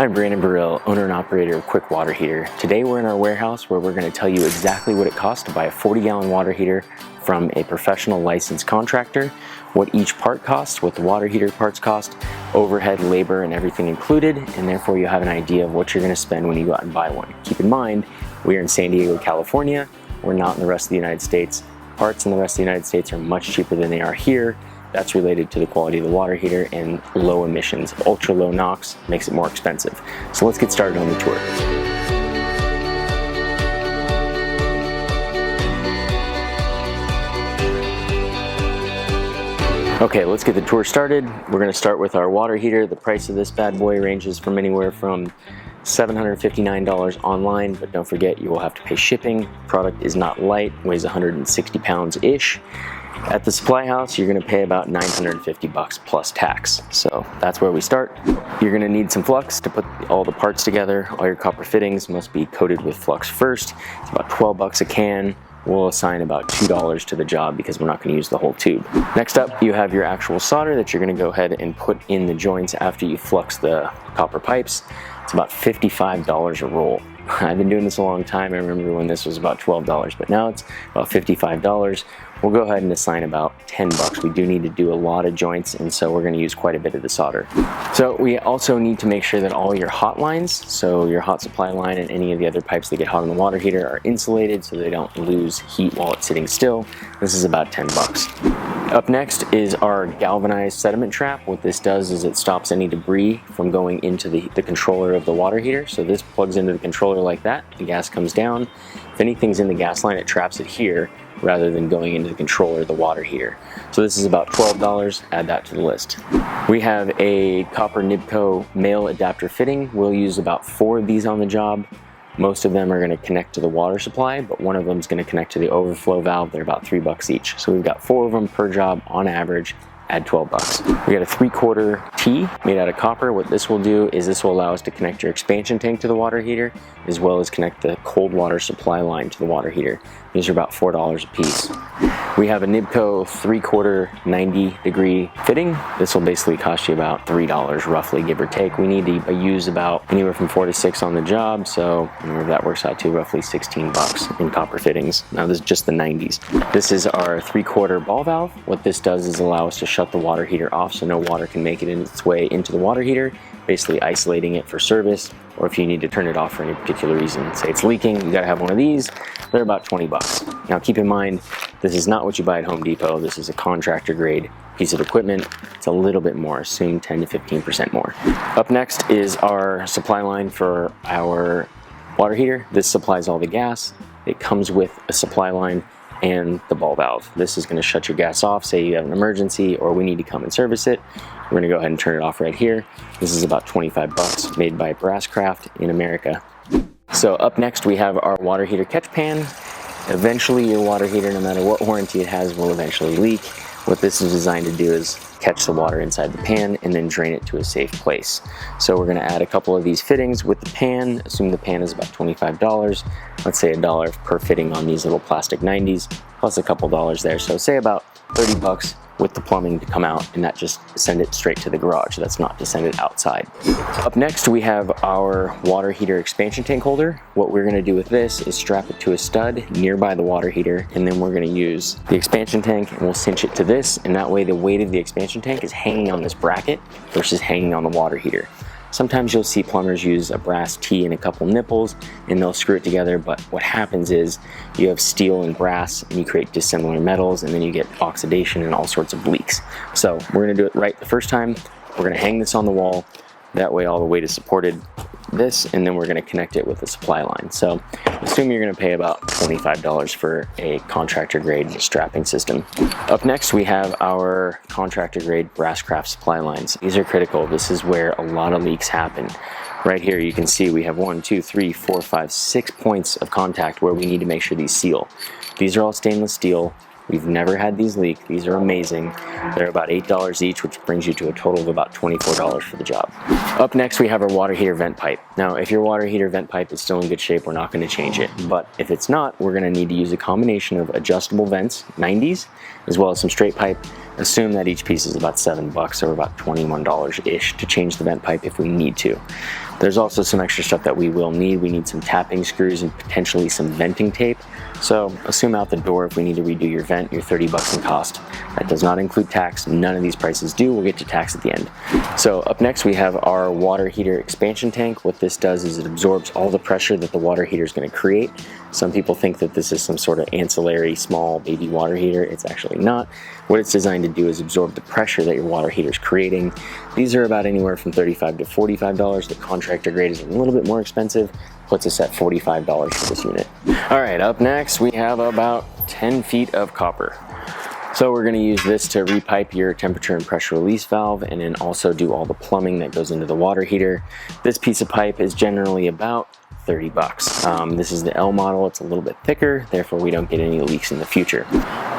I'm Brandon Burrell, owner and operator of Quick Water Heater. Today we're in our warehouse where we're going to tell you exactly what it costs to buy a 40-gallon water heater from a professional licensed contractor, what each part costs, what the water heater parts cost, overhead, labor, and everything included, and therefore you'll have an idea of what you're going to spend when you go out and buy one. Keep in mind, we are in San Diego, California. We're not in the rest of the United States. Parts in the rest of the United States are much cheaper than they are here. That's related to the quality of the water heater and low emissions. Ultra low NOx makes it more expensive. So let's get started on the tour. Okay, let's get the tour started. We're gonna start with our water heater. The price of this bad boy ranges from anywhere from $759 online, but don't forget you will have to pay shipping. Product is not light, weighs 160 pounds-ish. At the supply house, you're gonna pay about 950 bucks plus tax. So that's where we start. You're gonna need some Flux to put all the parts together. All your copper fittings must be coated with Flux first. It's about 12 bucks a can. We'll assign about $2 to the job because we're not gonna use the whole tube. Next up, you have your actual solder that you're gonna go ahead and put in the joints after you flux the copper pipes. It's about $55 a roll. I've been doing this a long time. I remember when this was about $12, but now it's about $55. We'll go ahead and assign about 10 bucks. We do need to do a lot of joints, and so we're gonna use quite a bit of the solder. So we also need to make sure that all your hot lines, so your hot supply line and any of the other pipes that get hot in the water heater, are insulated so they don't lose heat while it's sitting still. This is about 10 bucks. Up next is our galvanized sediment trap. What this does is it stops any debris from going into the controller of the water heater. So this plugs into the controller like that. The gas comes down. If anything's in the gas line, it traps it here rather than going into the controller of the water heater. So this is about $12. Add that to the list. We have a copper Nibco male adapter fitting. We'll use about 4 of these on the job. Most of them are going to connect to the water supply, but one of them is going to connect to the overflow valve. They're about $3 each. So we've got 4 of them per job on average. Add 12 bucks. We got a 3/4 T made out of copper. What this will do is this will allow us to connect your expansion tank to the water heater, as well as connect the cold water supply line to the water heater. These are about $4 a piece. We have a Nibco 3/4 90-degree fitting. This will basically cost you about $3 roughly, give or take. We need to use about anywhere from 4 to 6 on the job, so that works out to roughly 16 bucks in copper fittings. Now this is just the 90s. This is our 3/4 ball valve. What this does is allow us to shut the water heater off so no water can make it its way into the water heater, basically isolating it for service, or if you need to turn it off for any particular reason, say it's leaking, you gotta have one of these. They're about 20 bucks. Now keep in mind, this is not what you buy at Home Depot. This is a contractor grade piece of equipment. It's a little bit more, assume 10 to 15% more. Up next is our supply line for our water heater. This supplies all the gas. It comes with a supply line and the ball valve. This is going to shut your gas off, say you have an emergency or we need to come and service it. We're going to go ahead and turn it off right here. This is about 25 bucks, made by BRADFORD in America. So up next we have our water heater catch pan. Eventually your water heater, no matter what warranty it has, will eventually leak. What this is designed to do is catch the water inside the pan and then drain it to a safe place. So we're going to add a couple of these fittings with the pan. Assume the pan is about $25. Let's say $1 per fitting on these little plastic 90s, plus a couple dollars there. So say about 30 bucks with the plumbing to come out and not just send it straight to the garage. That's not to send it outside. Up next we have our water heater expansion tank holder. What we're going to do with this is strap it to a stud nearby the water heater, and then we're going to use the expansion tank and we'll cinch it to this, and that way the weight of the expansion tank is hanging on this bracket versus hanging on the water heater. Sometimes you'll see plumbers use a brass T and a couple nipples and they'll screw it together, but what happens is you have steel and brass and you create dissimilar metals, and then you get oxidation and all sorts of leaks. So we're gonna do it right the first time. We're gonna hang this on the wall. That way all the weight is supported this, and then we're going to connect it with the supply line. So assume you're going to pay about $25 for a contractor grade strapping system. Up next we have our contractor grade brass craft supply lines. These are critical. This is where a lot of leaks happen. Right here you can see we have 1, 2, 3, 4, 5, 6 points of contact where we need to make sure these seal. These are all stainless steel. We've never had these leak. These are amazing. They're about $8 each, which brings you to a total of about $24 for the job. Up next, we have our water heater vent pipe. Now, if your water heater vent pipe is still in good shape, we're not going to change it. But if it's not, we're going to need to use a combination of adjustable vents, 90s, as well as some straight pipe. Assume that each piece is about $7 or about $21-ish to change the vent pipe if we need to. There's also some extra stuff that we will need. We need some tapping screws and potentially some venting tape. So assume out the door if we need to redo your vent, you're 30 bucks in cost. That does not include tax. None of these prices do. We'll get to tax at the end. So up next we have our water heater expansion tank. What this does is it absorbs all the pressure that the water heater is going to create. Some people think that this is some sort of ancillary small baby water heater. It's actually not. What it's designed to do is absorb the pressure that your water heater is creating. These are about anywhere from $35 to $45. The contractor grade is a little bit more expensive. Puts us at $45 for this unit. All right, up next we have about 10 feet of copper. So we're going to use this to repipe your temperature and pressure release valve, and then also do all the plumbing that goes into the water heater. This piece of pipe is generally about 30 bucks. This is the L model. It's a little bit thicker, therefore we don't get any leaks in the future.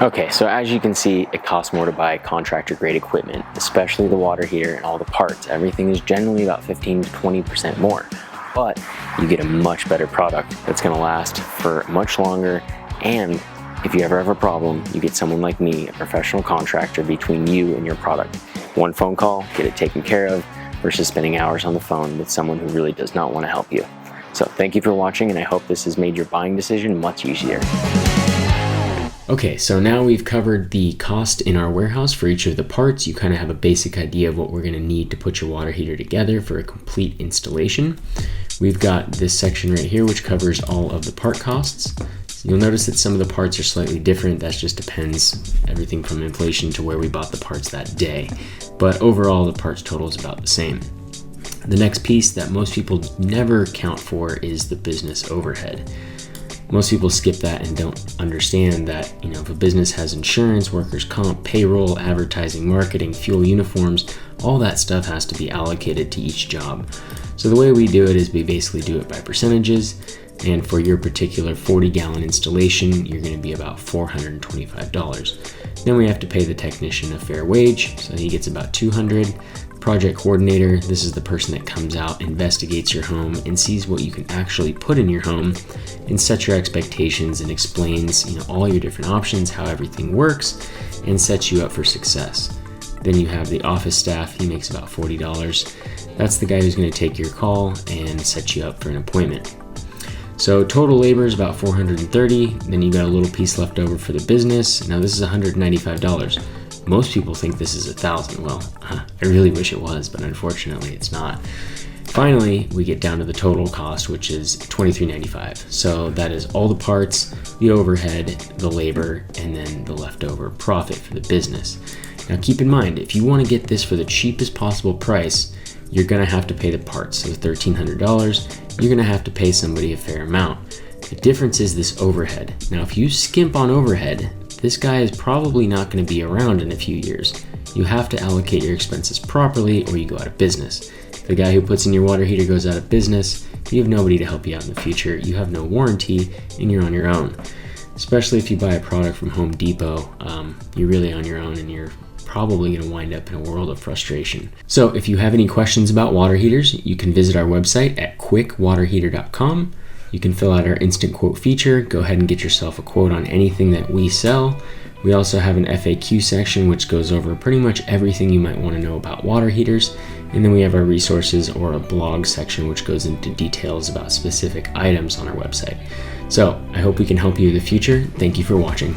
Okay, so as you can see, it costs more to buy contractor grade equipment, especially the water heater and all the parts. Everything is generally about 15 to 20% more, but you get a much better product that's going to last for much longer. And if you ever have a problem, you get someone like me, a professional contractor, between you and your product. One phone call, get it taken care of, versus spending hours on the phone with someone who really does not want to help you. So thank you for watching, and I hope this has made your buying decision much easier. Okay, so now we've covered the cost in our warehouse for each of the parts. You kind of have a basic idea of what we're going to need to put your water heater together for a complete installation. We've got this section right here which covers all of the part costs. You'll notice that some of the parts are slightly different. That just depends, everything from inflation to where we bought the parts that day. But overall, the parts total is about the same. The next piece that most people never count for is the business overhead. Most people skip that and don't understand that, if a business has insurance, workers' comp, payroll, advertising, marketing, fuel, uniforms, all that stuff has to be allocated to each job. So the way we do it is we basically do it by percentages. And for your particular 40-gallon installation, you're going to be about $425. Then we have to pay the technician a fair wage, so he gets about $200. Project coordinator, this is the person that comes out, investigates your home, and sees what you can actually put in your home, and sets your expectations and explains, all your different options, how everything works, and sets you up for success. Then you have the office staff. He makes about $40. That's the guy who's going to take your call and set you up for an appointment. So total labor is about $430. Then you got a little piece left over for the business. Now this is $195. Most people think this is $1,000. Well, I really wish it was, but unfortunately it's not. Finally, we get down to the total cost, which is $23.95. So that is all the parts, the overhead, the labor, and then the leftover profit for the business. Now keep in mind, if you want to get this for the cheapest possible price, you're going to have to pay the parts. So $1,300, you're going to have to pay somebody a fair amount. The difference is this overhead. Now if you skimp on overhead, this guy is probably not going to be around in a few years. You have to allocate your expenses properly or you go out of business. If the guy who puts in your water heater goes out of business, you have nobody to help you out in the future. You have no warranty and you're on your own. Especially if you buy a product from Home Depot, you're really on your own and you're probably going to wind up in a world of frustration. So if you have any questions about water heaters, you can visit our website at quickwaterheater.com. You can fill out our instant quote feature. Go ahead and get yourself a quote on anything that we sell. We also have an FAQ section which goes over pretty much everything you might want to know about water heaters. And then we have our resources or a blog section which goes into details about specific items on our website. So I hope we can help you in the future. Thank you for watching.